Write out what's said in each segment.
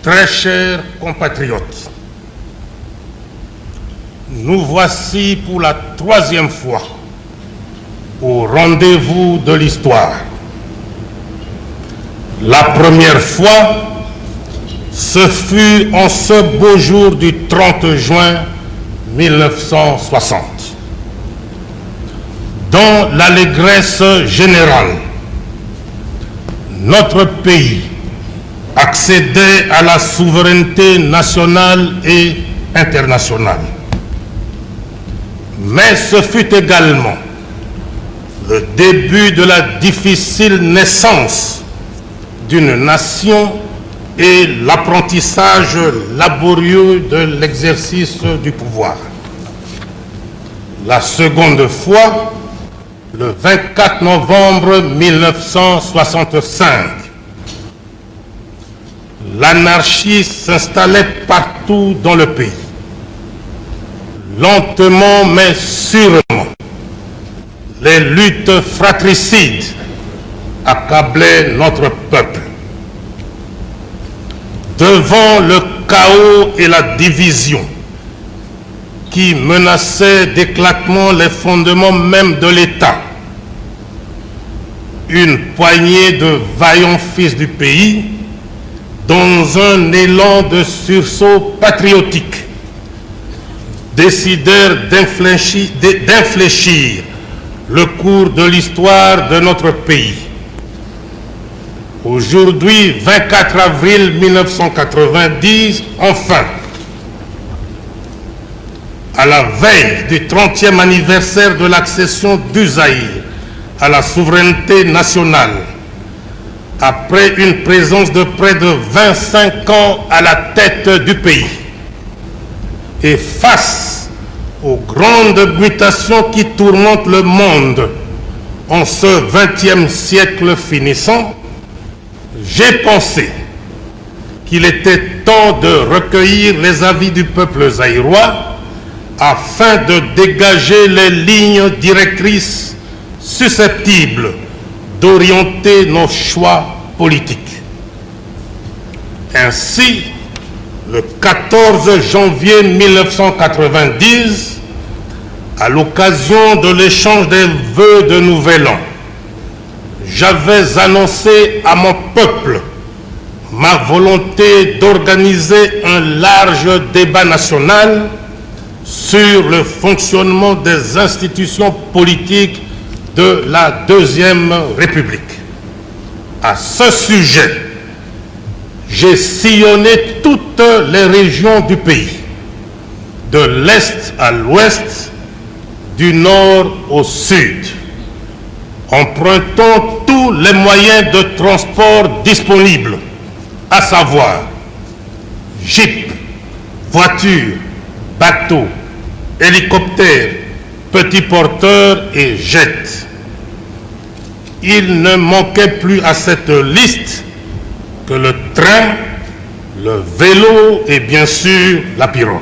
Très chers compatriotes, nous voici pour la troisième fois au rendez-vous de l'histoire. La première fois, ce fut en ce beau jour du 30 juin 1960. Dans l'allégresse générale, notre pays accédait à la souveraineté nationale et internationale. Mais ce fut également le début de la difficile naissance d'une nation et l'apprentissage laborieux de l'exercice du pouvoir. La seconde fois, le 24 novembre 1965, l'anarchie s'installait partout dans le pays. Lentement mais sûrement, les luttes fratricides accablaient notre peuple. Devant le chaos et la division qui menaçaient d'éclatement les fondements même de l'État, une poignée de vaillants fils du pays, dans un élan de sursaut patriotique, décidèrent d'infléchir le cours de l'histoire de notre pays. Aujourd'hui, 24 avril 1990, enfin, à la veille du 30e anniversaire de l'accession du Zaïre à la souveraineté nationale, après une présence de près de 25 ans à la tête du pays, et face aux grandes mutations qui tourmentent le monde en ce 20e siècle finissant, j'ai pensé qu'il était temps de recueillir les avis du peuple zaïrois afin de dégager les lignes directrices susceptibles d'orienter nos choix politiques. Ainsi, le 14 janvier 1990, à l'occasion de l'échange des vœux de Nouvel An, j'avais annoncé à mon peuple ma volonté d'organiser un large débat national sur le fonctionnement des institutions politiques de la Deuxième République. À ce sujet, j'ai sillonné toutes les régions du pays, de l'Est à l'Ouest, du Nord au Sud, empruntant tous les moyens de transport disponibles, à savoir jeep, voitures, bateaux, hélicoptères, petits porteurs et jets. Il ne manquait plus à cette liste que le train, le vélo et bien sûr la pirogue.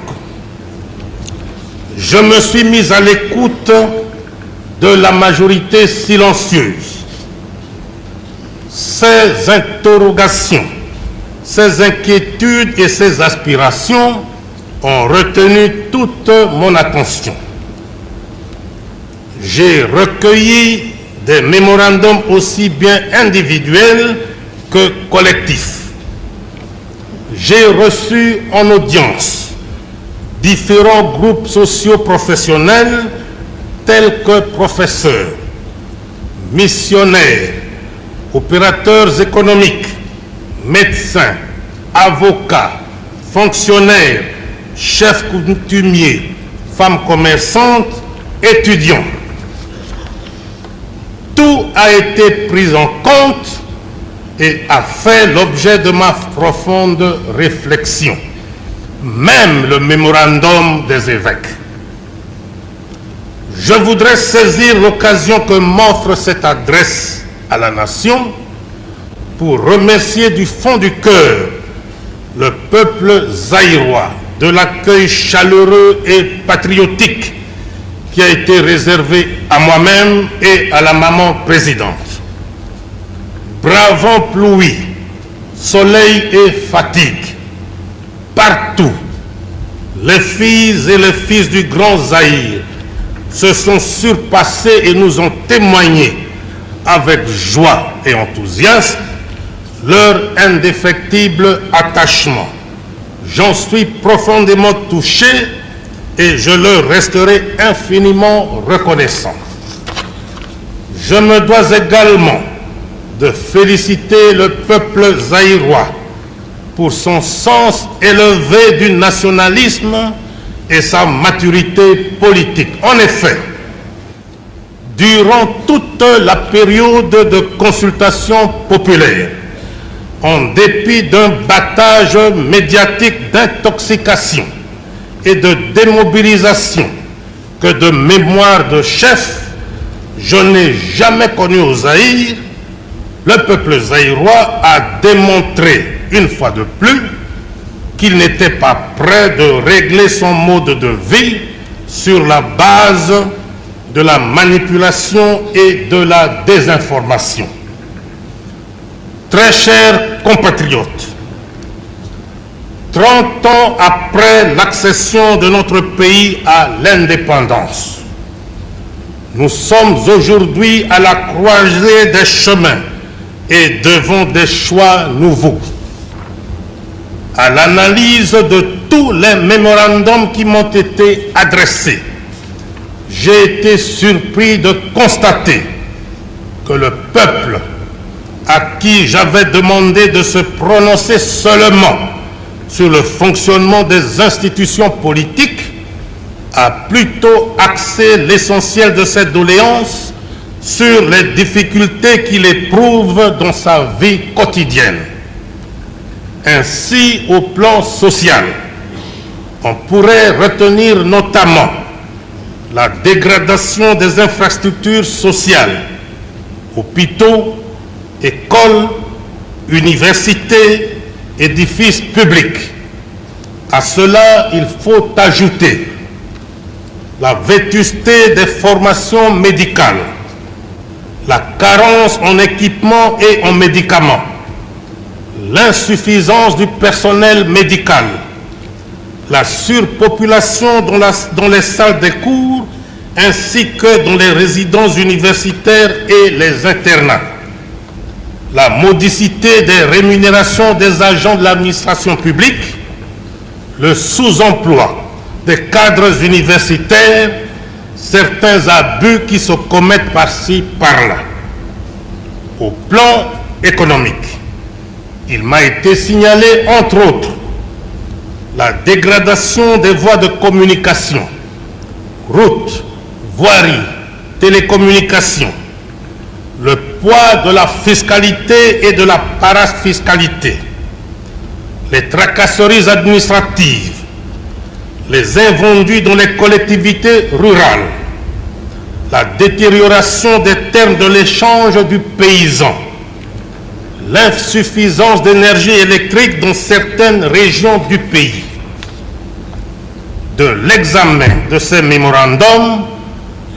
Je me suis mis à l'écoute de la majorité silencieuse. Ces interrogations, ces inquiétudes et ces aspirations ont retenu toute mon attention. J'ai recueilli des mémorandums aussi bien individuels que collectifs. J'ai reçu en audience différents groupes socio-professionnels tels que professeurs, missionnaires, opérateurs économiques, médecins, avocats, fonctionnaires, chefs coutumiers, femmes commerçantes, étudiants. Tout a été pris en compte et a fait l'objet de ma profonde réflexion, même le mémorandum des évêques. Je voudrais saisir l'occasion que m'offre cette adresse à la nation pour remercier du fond du cœur le peuple zaïrois de l'accueil chaleureux et patriotique qui a été réservé à moi-même et à la maman présidente. Bravant pluie, soleil et fatigue, partout, les filles et les fils du Grand Zaïre se sont surpassés et nous ont témoigné avec joie et enthousiasme leur indéfectible attachement. J'en suis profondément touché et je leur resterai infiniment reconnaissant. Je me dois également de féliciter le peuple zaïrois pour son sens élevé du nationalisme et sa maturité politique. En effet, durant toute la période de consultation populaire, en dépit d'un battage médiatique d'intoxication et de démobilisation que de mémoire de chef, je n'ai jamais connu au Zaïre, le peuple zaïrois a démontré une fois de plus qu'il n'était pas prêt de régler son mode de vie sur la base de la manipulation et de la désinformation. Très chers compatriotes, 30 ans après l'accession de notre pays à l'indépendance, nous sommes aujourd'hui à la croisée des chemins et devant des choix nouveaux. À l'analyse de tous les mémorandums qui m'ont été adressés, j'ai été surpris de constater que le peuple à qui j'avais demandé de se prononcer seulement sur le fonctionnement des institutions politiques a plutôt axé l'essentiel de cette doléance sur les difficultés qu'il éprouve dans sa vie quotidienne. Ainsi, au plan social, on pourrait retenir notamment la dégradation des infrastructures sociales, hôpitaux, écoles, universités, édifices publics. À cela, il faut ajouter la vétusté des formations médicales, la carence en équipements et en médicaments, l'insuffisance du personnel médical, la surpopulation dans les salles de cours ainsi que dans les résidences universitaires et les internats, la modicité des rémunérations des agents de l'administration publique, le sous-emploi des cadres universitaires, certains abus qui se commettent par-ci, par-là. Au plan économique, il m'a été signalé, entre autres, la dégradation des voies de communication, routes, voiries, télécommunications, le poids de la fiscalité et de la parafiscalité, les tracasseries administratives, les invendus dans les collectivités rurales, la détérioration des termes de l'échange du paysan, l'insuffisance d'énergie électrique dans certaines régions du pays. De l'examen de ces mémorandums,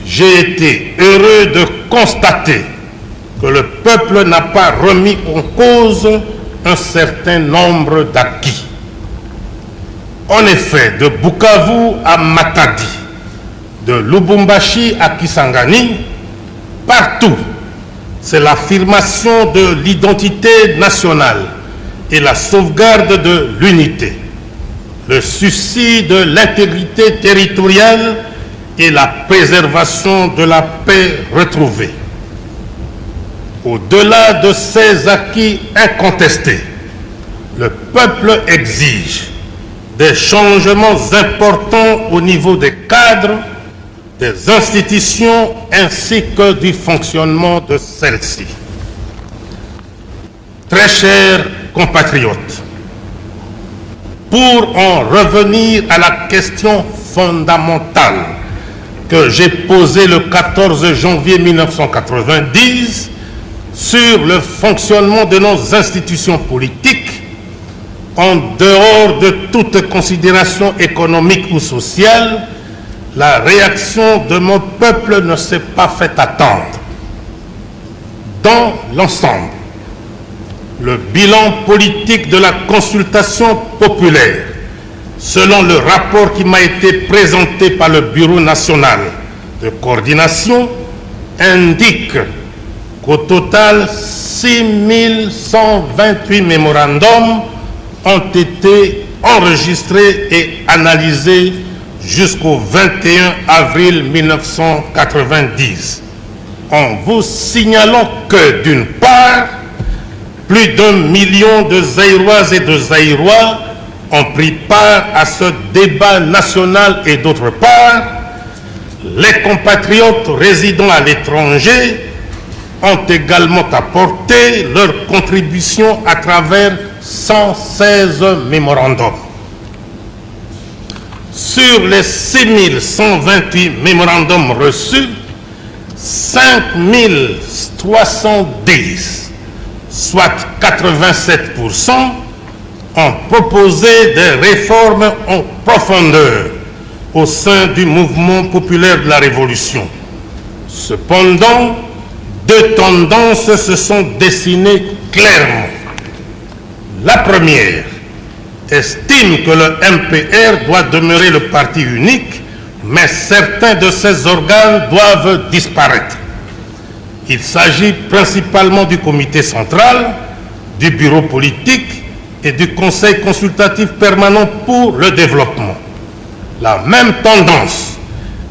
j'ai été heureux de constater que le peuple n'a pas remis en cause un certain nombre d'acquis. En effet, de Bukavu à Matadi, de Lubumbashi à Kisangani, partout, c'est l'affirmation de l'identité nationale et la sauvegarde de l'unité, le souci de l'intégrité territoriale et la préservation de la paix retrouvée. Au-delà de ces acquis incontestés, le peuple exige des changements importants au niveau des cadres, des institutions ainsi que du fonctionnement de celles-ci. Très chers compatriotes, pour en revenir à la question fondamentale que j'ai posée le 14 janvier 1990 sur le fonctionnement de nos institutions politiques, en dehors de toute considération économique ou sociale, la réaction de mon peuple ne s'est pas fait attendre. Dans l'ensemble, le bilan politique de la consultation populaire selon le rapport qui m'a été présenté par le Bureau national de coordination, indique qu'au total, 6128 mémorandums ont été enregistrés et analysés jusqu'au 21 avril 1990. En vous signalant que, d'une part, plus d'1 million de Zaïroises et de Zaïrois ont pris part à ce débat national et d'autre part, les compatriotes résidant à l'étranger ont également apporté leur contribution à travers 116 mémorandums. Sur les 6128 mémorandums reçus, 5310, soit 87%, ont proposé des réformes en profondeur au sein du mouvement populaire de la Révolution. Cependant, deux tendances se sont dessinées clairement. La première estime que le MPR doit demeurer le parti unique, mais certains de ses organes doivent disparaître. Il s'agit principalement du comité central, du bureau politique et du conseil consultatif permanent pour le développement. La même tendance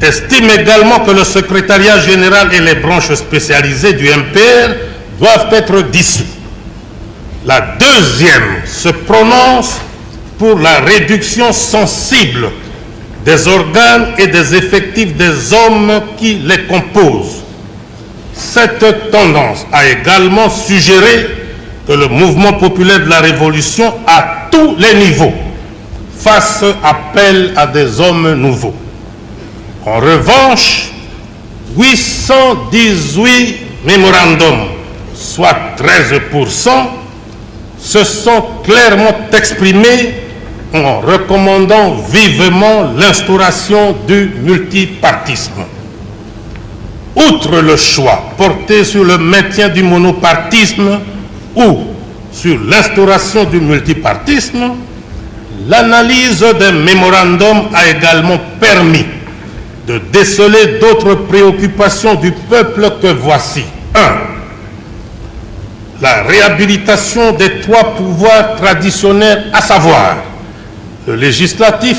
estime également que le secrétariat général et les branches spécialisées du MPR doivent être dissous. La deuxième se prononce pour la réduction sensible des organes et des effectifs des hommes qui les composent. Cette tendance a également suggéré que le mouvement populaire de la Révolution, à tous les niveaux, fasse appel à des hommes nouveaux. En revanche, 818 mémorandums, soit 13%, se sont clairement exprimés en recommandant vivement l'instauration du multipartisme. Outre le choix porté sur le maintien du monopartisme ou sur l'instauration du multipartisme, l'analyse des mémorandums a également permis de déceler d'autres préoccupations du peuple que voici. 1. La réhabilitation des trois pouvoirs traditionnels, à savoir le législatif,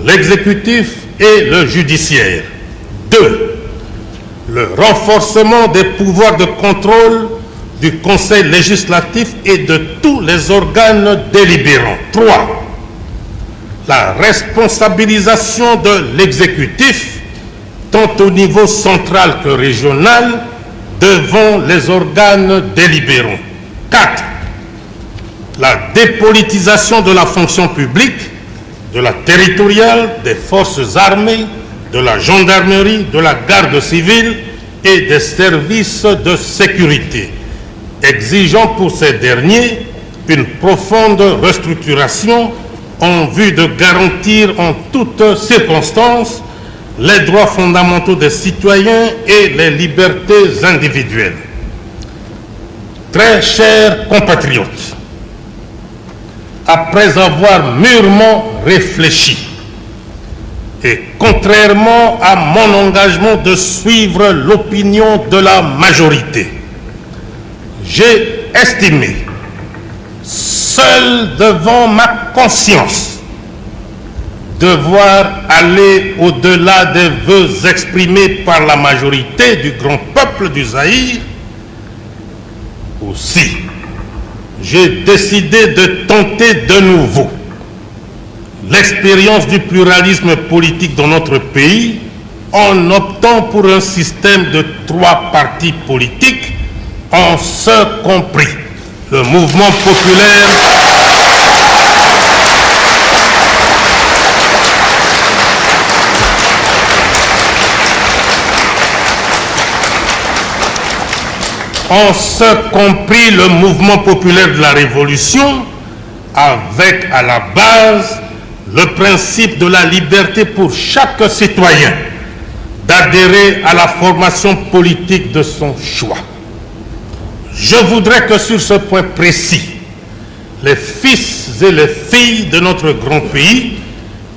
l'exécutif et le judiciaire. 2. Le renforcement des pouvoirs de contrôle du Conseil législatif et de tous les organes délibérants. 3. La responsabilisation de l'exécutif, tant au niveau central que régional, devant les organes délibérants. 4. La dépolitisation de la fonction publique, de la territoriale, des forces armées, de la gendarmerie, de la garde civile et des services de sécurité, exigeant pour ces derniers une profonde restructuration en vue de garantir en toutes circonstances les droits fondamentaux des citoyens et les libertés individuelles. Très chers compatriotes, après avoir mûrement réfléchi et contrairement à mon engagement de suivre l'opinion de la majorité, j'ai estimé, seul devant ma conscience, devoir aller au-delà des vœux exprimés par la majorité du grand peuple du Zaïre. Aussi, j'ai décidé de tenter de nouveau l'expérience du pluralisme politique dans notre pays en optant pour un système de 3 partis politiques, en ce compris le mouvement populaire le mouvement populaire de la Révolution, avec à la base le principe de la liberté pour chaque citoyen d'adhérer à la formation politique de son choix. Je voudrais que sur ce point précis, les fils et les filles de notre grand pays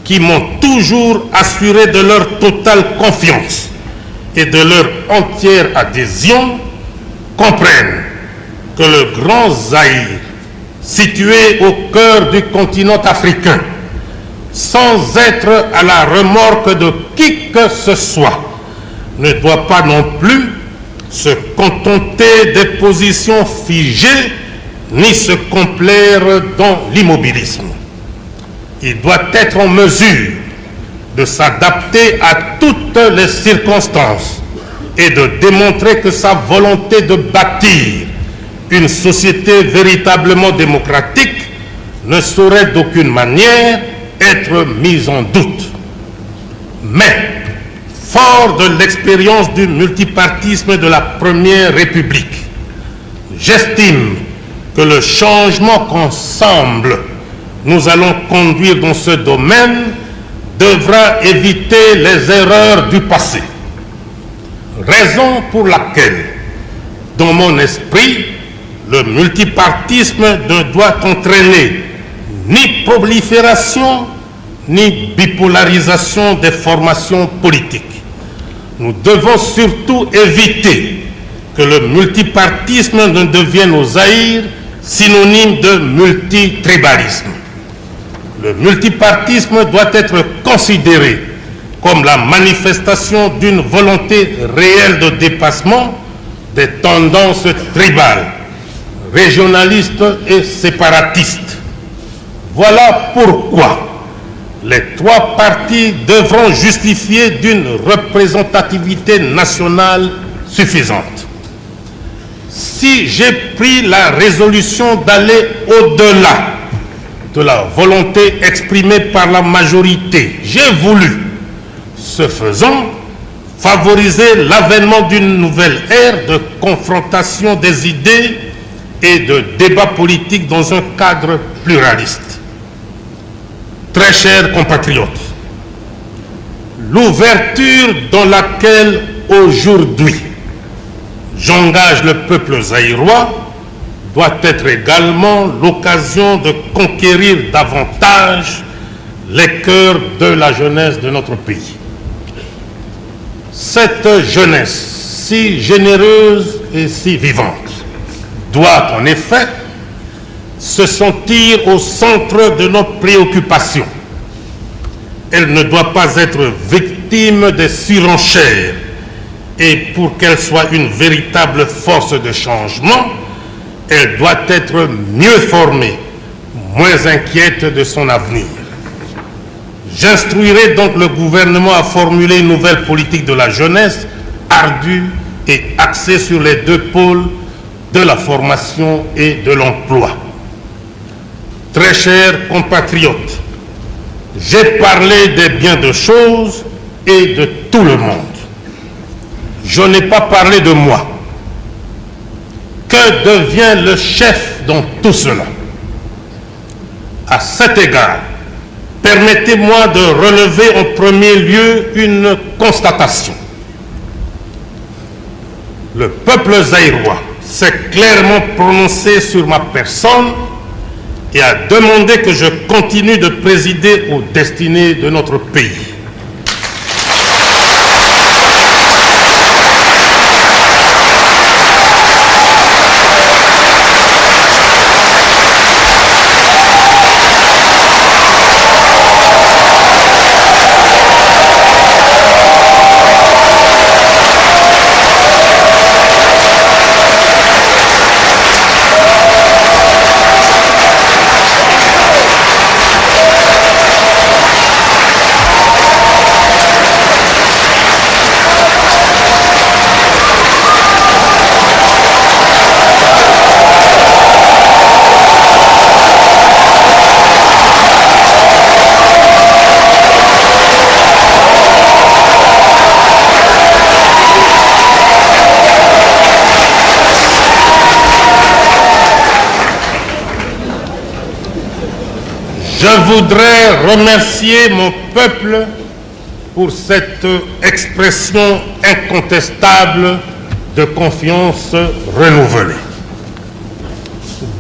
qui m'ont toujours assuré de leur totale confiance et de leur entière adhésion comprennent que le grand Zaïre, situé au cœur du continent africain, sans être à la remorque de qui que ce soit, ne doit pas non plus se contenter des positions figées ni se complaire dans l'immobilisme. Il doit être en mesure de s'adapter à toutes les circonstances et de démontrer que sa volonté de bâtir une société véritablement démocratique ne saurait d'aucune manière être mise en doute. Mais, fort de l'expérience du multipartisme de la Première République, j'estime que le changement qu'ensemble nous allons conduire dans ce domaine devra éviter les erreurs du passé. Raison pour laquelle, dans mon esprit, le multipartisme ne doit entraîner ni prolifération ni bipolarisation des formations politiques. Nous devons surtout éviter que le multipartisme ne devienne au Zaïre synonyme de multitribalisme. Le multipartisme doit être considéré comme la manifestation d'une volonté réelle de dépassement des tendances tribales, régionalistes et séparatistes. Voilà pourquoi les trois partis devront justifier d'une représentativité nationale suffisante. Si j'ai pris la résolution d'aller au-delà de la volonté exprimée par la majorité, j'ai voulu, ce faisant, favoriser l'avènement d'une nouvelle ère de confrontation des idées et de débat politique dans un cadre pluraliste. Très chers compatriotes, l'ouverture dans laquelle aujourd'hui j'engage le peuple zaïrois doit être également l'occasion de conquérir davantage les cœurs de la jeunesse de notre pays. Cette jeunesse si généreuse et si vivante doit en effet se sentir au centre de nos préoccupations. Elle ne doit pas être victime des surenchères et pour qu'elle soit une véritable force de changement, elle doit être mieux formée, moins inquiète de son avenir. J'instruirai donc le gouvernement à formuler une nouvelle politique de la jeunesse ardue et axée sur les deux pôles de la formation et de l'emploi. Très chers compatriotes, j'ai parlé des biens de choses et de tout le monde. Je n'ai pas parlé de moi. Que devient le chef dans tout cela? À cet égard, permettez-moi de relever en premier lieu une constatation. Le peuple zaïrois s'est clairement prononcé sur ma personne et a demandé que je continue de présider aux destinées de notre pays. Je voudrais remercier mon peuple pour cette expression incontestable de confiance renouvelée.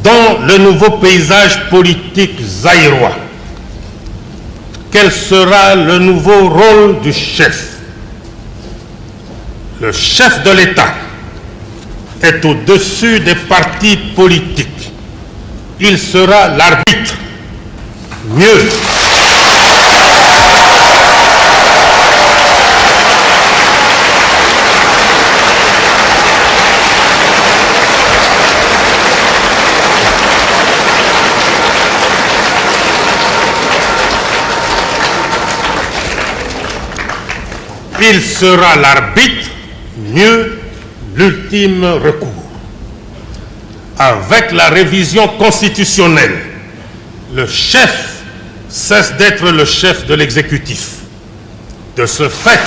dans le nouveau paysage politique zaïrois. Quel sera le nouveau rôle du chef? Le chef de l'État est au-dessus des partis politiques. Il sera l'arbitre. Mieux, il sera l'arbitre, mieux, l'ultime recours. Avec la révision constitutionnelle, le chef cesse d'être le chef de l'exécutif. De ce fait,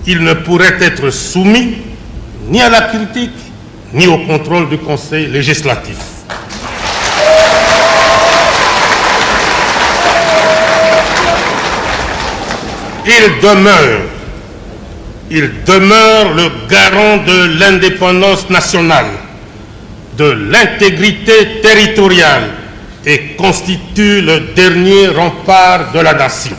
il ne pourrait être soumis ni à la critique, ni au contrôle du Conseil législatif. Il demeure le garant de l'indépendance nationale, de l'intégrité territoriale et constitue le dernier rempart de la nation.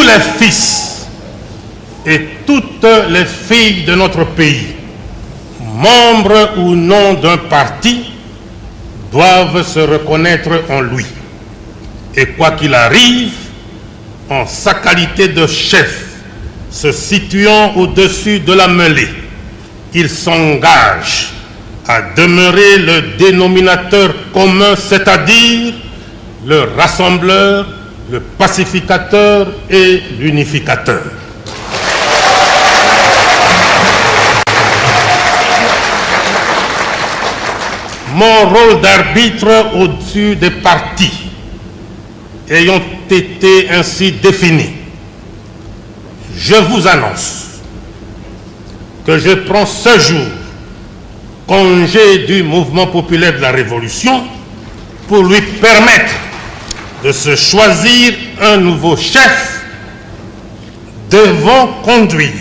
Les fils et toutes les filles de notre pays, membres ou non d'un parti, doivent se reconnaître en lui. Et quoi qu'il arrive, en sa qualité de chef, se situant au-dessus de la mêlée, il s'engage à demeurer le dénominateur commun, c'est-à-dire le rassembleur, le pacificateur et l'unificateur. Mon rôle d'arbitre au-dessus des partis ayant été ainsi défini, je vous annonce que je prends ce jour congé du mouvement populaire de la Révolution pour lui permettre de se choisir un nouveau chef devant conduire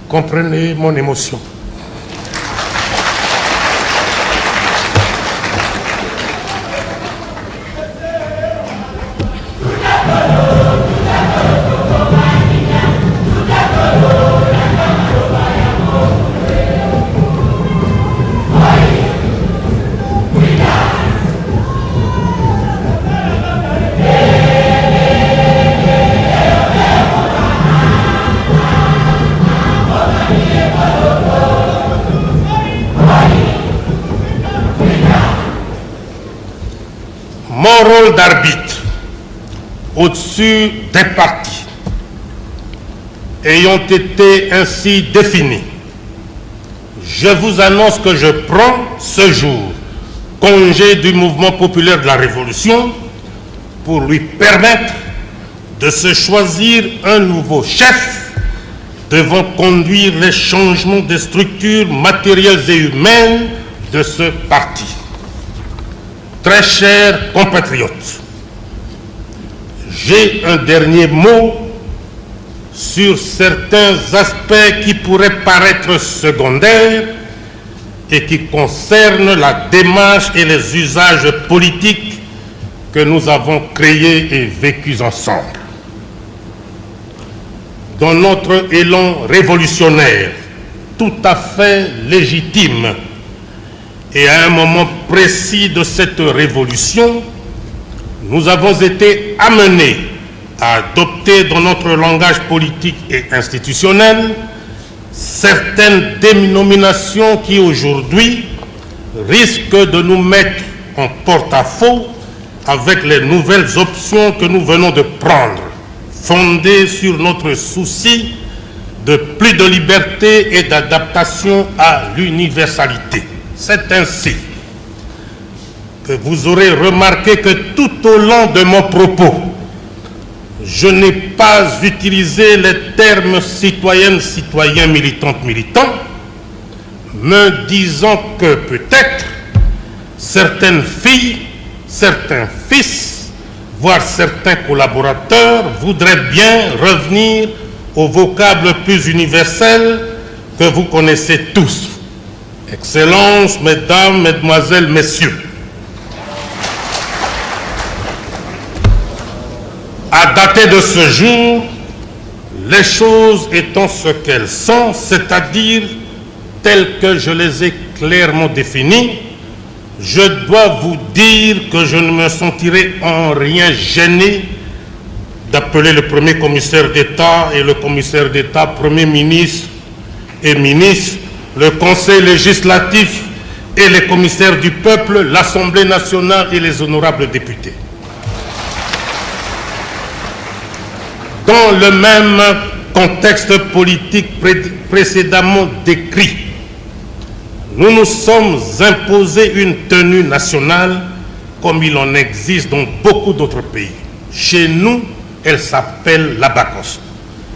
comprenez mon émotion. Mon rôle d'arbitre au-dessus des partis ayant été ainsi défini, je vous annonce que je prends ce jour congé du mouvement populaire de la Révolution pour lui permettre de se choisir un nouveau chef devant conduire les changements des structures matérielles et humaines de ce parti. Très chers compatriotes, j'ai un dernier mot sur certains aspects qui pourraient paraître secondaires et qui concernent la démarche et les usages politiques que nous avons créés et vécus ensemble. Dans notre élan révolutionnaire, tout à fait légitime, et à un moment précis de cette révolution, nous avons été amenés à adopter dans notre langage politique et institutionnel certaines dénominations qui aujourd'hui risquent de nous mettre en porte-à-faux avec les nouvelles options que nous venons de prendre, fondées sur notre souci de plus de liberté et d'adaptation à l'universalité. C'est ainsi que vous aurez remarqué que tout au long de mon propos, je n'ai pas utilisé les termes citoyennes, citoyens, militantes, militants, me disant que peut-être certaines filles, certains fils, voire certains collaborateurs voudraient bien revenir au vocable plus universel que vous connaissez tous. Excellences, mesdames, mesdemoiselles, messieurs. À dater de ce jour, les choses étant ce qu'elles sont, c'est-à-dire telles que je les ai clairement définies, je dois vous dire que je ne me sentirai en rien gêné d'appeler le premier commissaire d'État et le commissaire d'État, premier ministre et ministre, le Conseil législatif et les commissaires du peuple, l'Assemblée nationale et les honorables députés. Dans le même contexte politique précédemment décrit, nous nous sommes imposés une tenue nationale comme il en existe dans beaucoup d'autres pays. Chez nous, elle s'appelle l'abacos.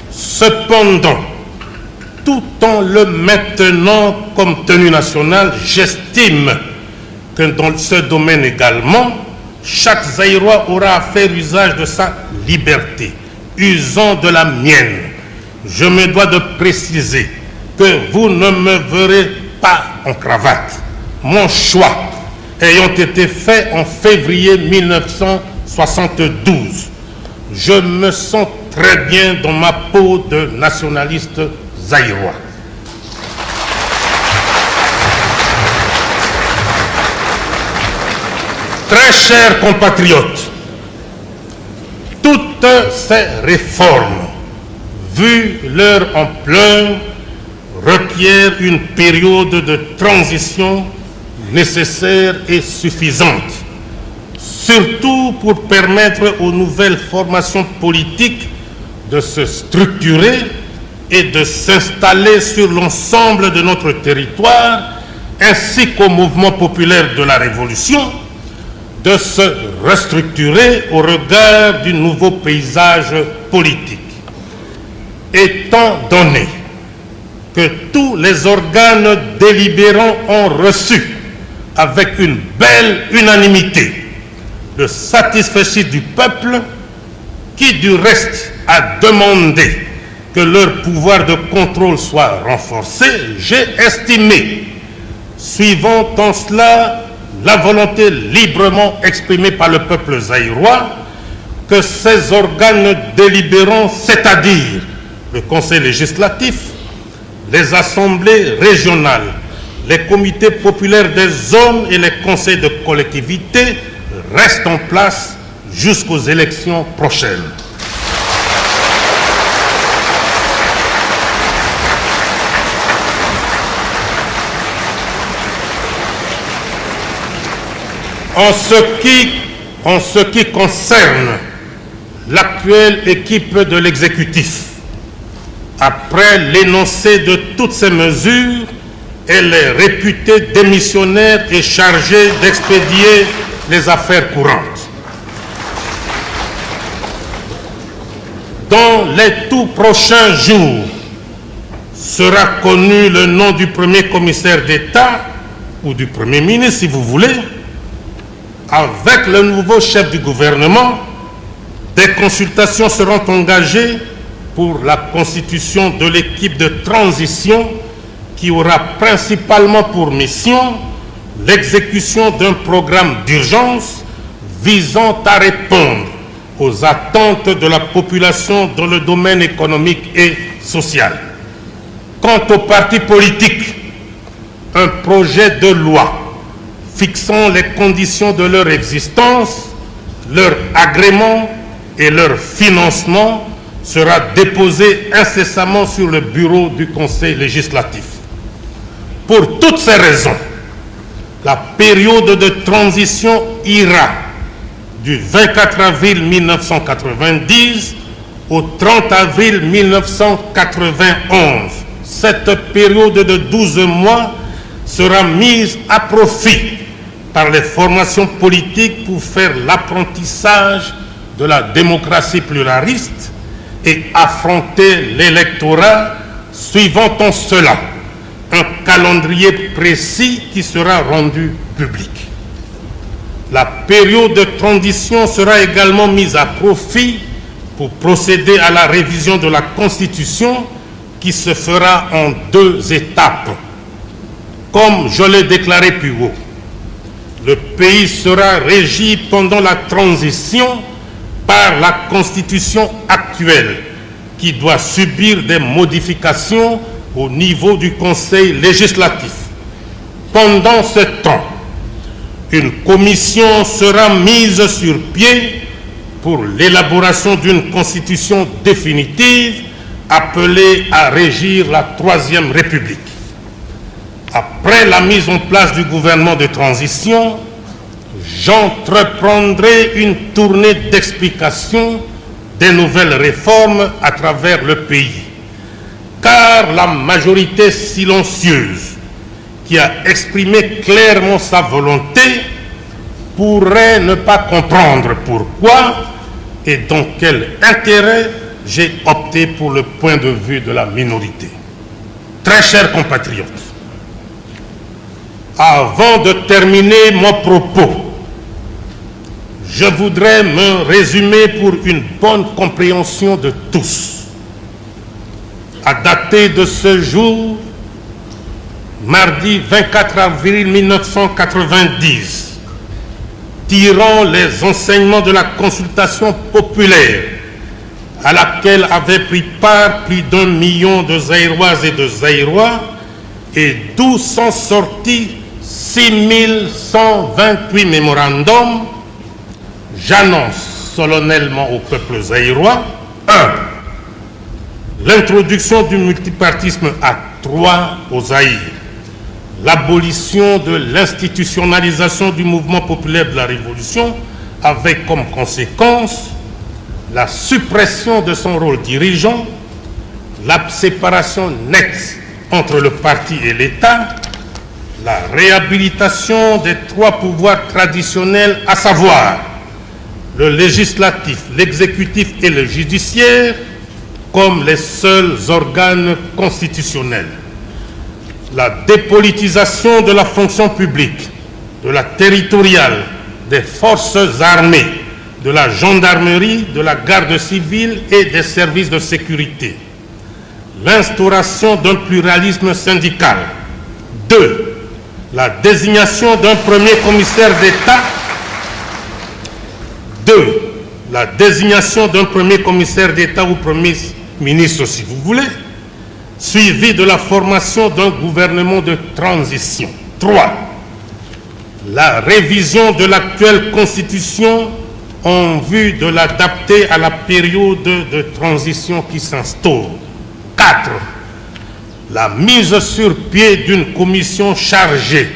Cependant, tout en le maintenant comme tenue nationale, j'estime que dans ce domaine également, chaque Zaïrois aura à faire usage de sa liberté. Usant de la mienne, je me dois de préciser que vous ne me verrez pas en cravate. Mon choix ayant été fait en février 1972, je me sens très bien dans ma peau de nationaliste zaïrois. Très chers compatriotes, toutes ces réformes, vu leur ampleur, requièrent une période de transition nécessaire et suffisante, surtout pour permettre aux nouvelles formations politiques de se structurer et de s'installer sur l'ensemble de notre territoire, ainsi qu'au mouvement populaire de la Révolution, de se restructurer au regard du nouveau paysage politique. Étant donné que tous les organes délibérants ont reçu avec une belle unanimité le satisfecit du peuple, qui du reste a demandé que leur pouvoir de contrôle soit renforcé, j'ai estimé, suivant en cela la volonté librement exprimée par le peuple zaïrois, que ces organes délibérants, c'est-à-dire le Conseil législatif, les assemblées régionales, les comités populaires des zones et les conseils de collectivité restent en place jusqu'aux élections prochaines. En ce qui concerne l'actuelle équipe de l'exécutif, après l'énoncé de toutes ces mesures, elle est réputée démissionnaire et chargée d'expédier les affaires courantes. Dans les tout prochains jours, sera connu le nom du premier commissaire d'État, ou du premier ministre si vous voulez, avec le nouveau chef du gouvernement, des consultations seront engagées pour la constitution de l'équipe de transition qui aura principalement pour mission l'exécution d'un programme d'urgence visant à répondre aux attentes de la population dans le domaine économique et social. Quant aux partis politiques, un projet de loi fixant les conditions de leur existence, leur agrément et leur financement sera déposé incessamment sur le bureau du Conseil législatif. Pour toutes ces raisons, la période de transition ira du 24 avril 1990 au 30 avril 1991. Cette période de 12 mois sera mise à profit par les formations politiques pour faire l'apprentissage de la démocratie pluraliste et affronter l'électorat suivant en cela un calendrier précis qui sera rendu public. La période de transition sera également mise à profit pour procéder à la révision de la Constitution qui se fera en 2 étapes. Comme je l'ai déclaré plus haut, le pays sera régi pendant la transition par la Constitution actuelle qui doit subir des modifications au niveau du Conseil législatif. Pendant ce temps, une commission sera mise sur pied pour l'élaboration d'une constitution définitive appelée à régir la Troisième République. Après la mise en place du gouvernement de transition, j'entreprendrai une tournée d'explication des nouvelles réformes à travers le pays, car la majorité silencieuse qui a exprimé clairement sa volonté pourrait ne pas comprendre pourquoi et dans quel intérêt j'ai opté pour le point de vue de la minorité. Très chers compatriotes, avant de terminer mon propos, je voudrais me résumer pour une bonne compréhension de tous. À dater de ce jour, mardi 24 avril 1990, tirant les enseignements de la consultation populaire à laquelle avaient pris part plus d'1 million de Zaïroises et de Zaïrois et d'où sont sortis 6128 mémorandums, j'annonce solennellement au peuple zaïrois 1. L'introduction du multipartisme à 3 au Zaïre, l'abolition de l'institutionnalisation du mouvement populaire de la Révolution avec comme conséquence la suppression de son rôle dirigeant, la séparation nette entre le parti et l'État, la réhabilitation des 3 pouvoirs traditionnels, à savoir le législatif, l'exécutif et le judiciaire, comme les seuls organes constitutionnels. La dépolitisation de la fonction publique, de la territoriale, des forces armées, de la gendarmerie, de la garde civile et des services de sécurité. L'instauration d'un pluralisme syndical. 2. La désignation d'un premier commissaire d'État. 2. La désignation d'un premier commissaire d'État ou premier ministre, si vous voulez, suivi de la formation d'un gouvernement de transition. 3. La révision de l'actuelle Constitution en vue de l'adapter à la période de transition qui s'instaure. 4. La mise sur pied d'une commission chargée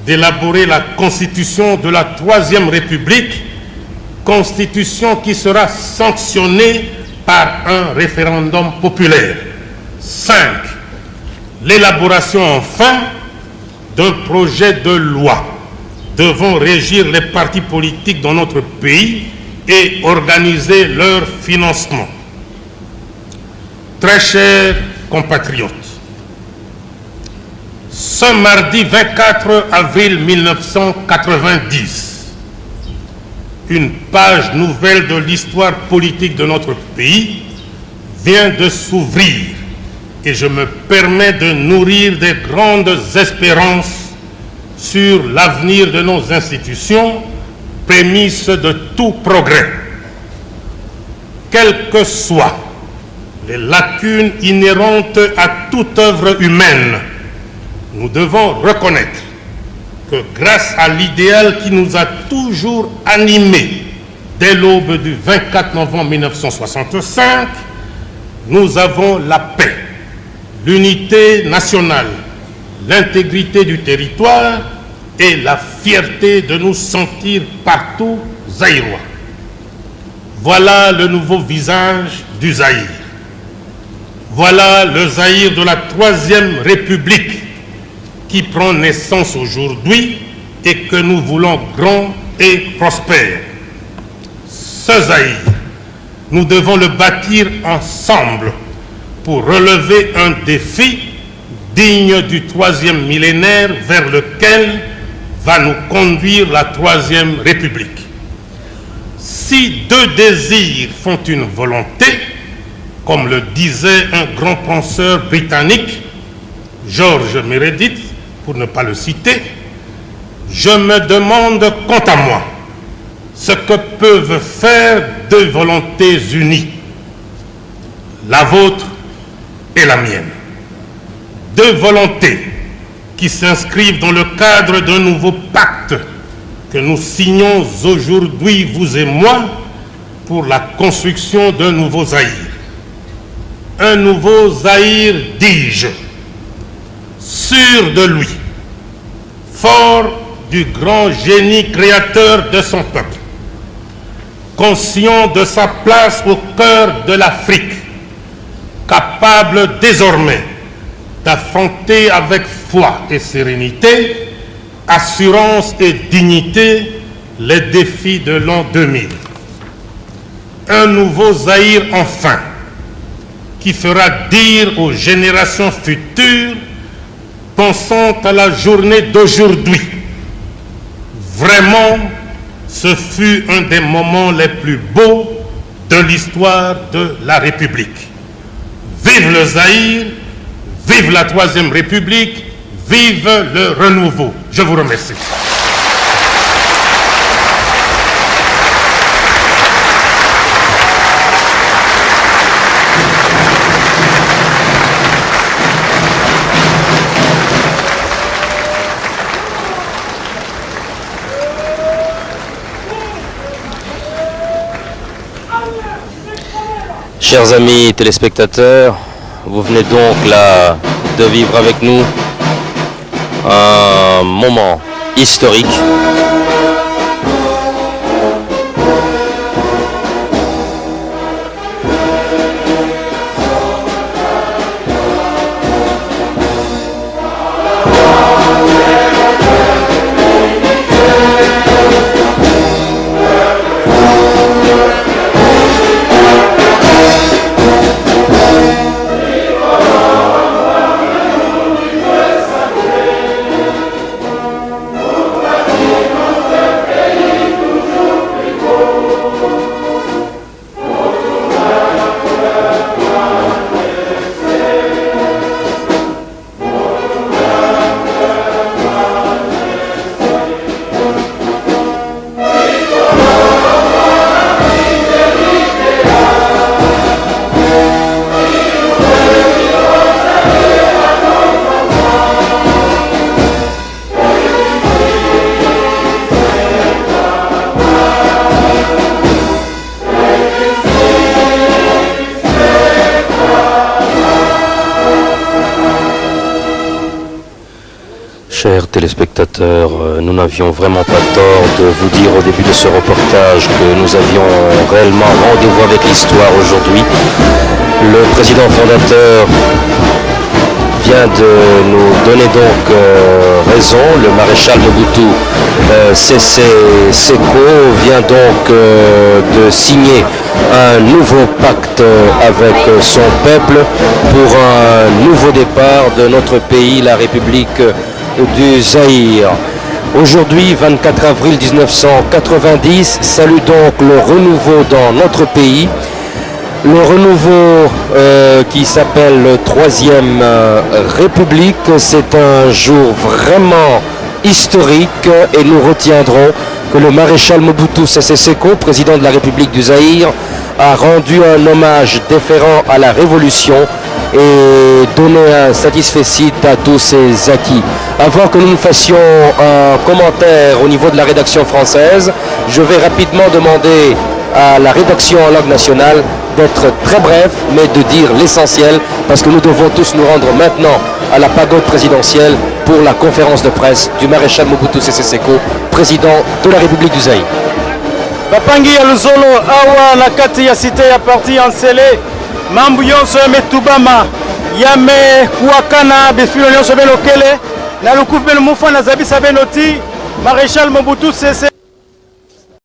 d'élaborer la Constitution de la Troisième République, Constitution qui sera sanctionnée par un référendum populaire. 5. L'élaboration enfin d'un projet de loi devant régir les partis politiques dans notre pays et organiser leur financement. Très chers compatriotes, ce mardi 24 avril 1990, une page nouvelle de l'histoire politique de notre pays vient de s'ouvrir et je me permets de nourrir des grandes espérances sur l'avenir de nos institutions, prémisse de tout progrès. Quelles que soient les lacunes inhérentes à toute œuvre humaine, nous devons reconnaître que grâce à l'idéal qui nous a toujours animés dès l'aube du 24 novembre 1965, nous avons la paix, l'unité nationale, l'intégrité du territoire et la fierté de nous sentir partout zaïrois. Voilà le nouveau visage du Zaïre. Voilà le Zaïre de la Troisième République qui prend naissance aujourd'hui et que nous voulons grand et prospère. Ce Zaïre, nous devons le bâtir ensemble pour relever un défi digne du troisième millénaire vers lequel va nous conduire la Troisième République. Si deux désirs font une volonté, comme le disait un grand penseur britannique, George Meredith, pour ne pas le citer, je me demande quant à moi ce que peuvent faire deux volontés unies, la vôtre et la mienne. Deux volontés qui s'inscrivent dans le cadre d'un nouveau pacte que nous signons aujourd'hui, vous et moi, pour la construction d'un nouveau Zaïre. Un nouveau Zaïre, dis-je, sûr de lui, fort du grand génie créateur de son peuple, conscient de sa place au cœur de l'Afrique, capable désormais d'affronter avec foi et sérénité, assurance et dignité les défis de l'an 2000. Un nouveau Zaïre enfin, qui fera dire aux générations futures, pensant à la journée d'aujourd'hui, vraiment, ce fut un des moments les plus beaux de l'histoire de la République. Vive le Zaïre, vive la Troisième République, vive le renouveau. Je vous remercie. Chers amis téléspectateurs, vous venez donc là de vivre avec nous un moment historique. Chers téléspectateurs, nous n'avions vraiment pas tort de vous dire au début de ce reportage que nous avions réellement rendez-vous avec l'histoire aujourd'hui. Le président fondateur vient de nous donner donc raison. Le maréchal Mobutu Sese Seko vient donc de signer un nouveau pacte avec son peuple pour un nouveau départ de notre pays, la République du Zaïre. Aujourd'hui, 24 avril 1990, salue donc le renouveau dans notre pays. Le renouveau qui s'appelle Troisième République, c'est un jour vraiment historique et nous retiendrons que le maréchal Mobutu Sese Seko, président de la République du Zaïre, a rendu un hommage déférent à la révolution et donné un satisfecit à tous ses acquis. Avant que nous fassions un commentaire au niveau de la rédaction française, je vais rapidement demander à la rédaction en langue nationale d'être très bref, mais de dire l'essentiel, parce que nous devons tous nous rendre maintenant à la pagode présidentielle pour la conférence de presse du maréchal Mobutu Sese Seko, président de la République du Zaïre. Bapangi ya Luzolo awa na kati ya cité ya parti Ansele mambu yonso ya metubama ya me kuakana befilo yonso belokele na lukufu beno mufa na zabisa benoti maréchal Mobutu Sese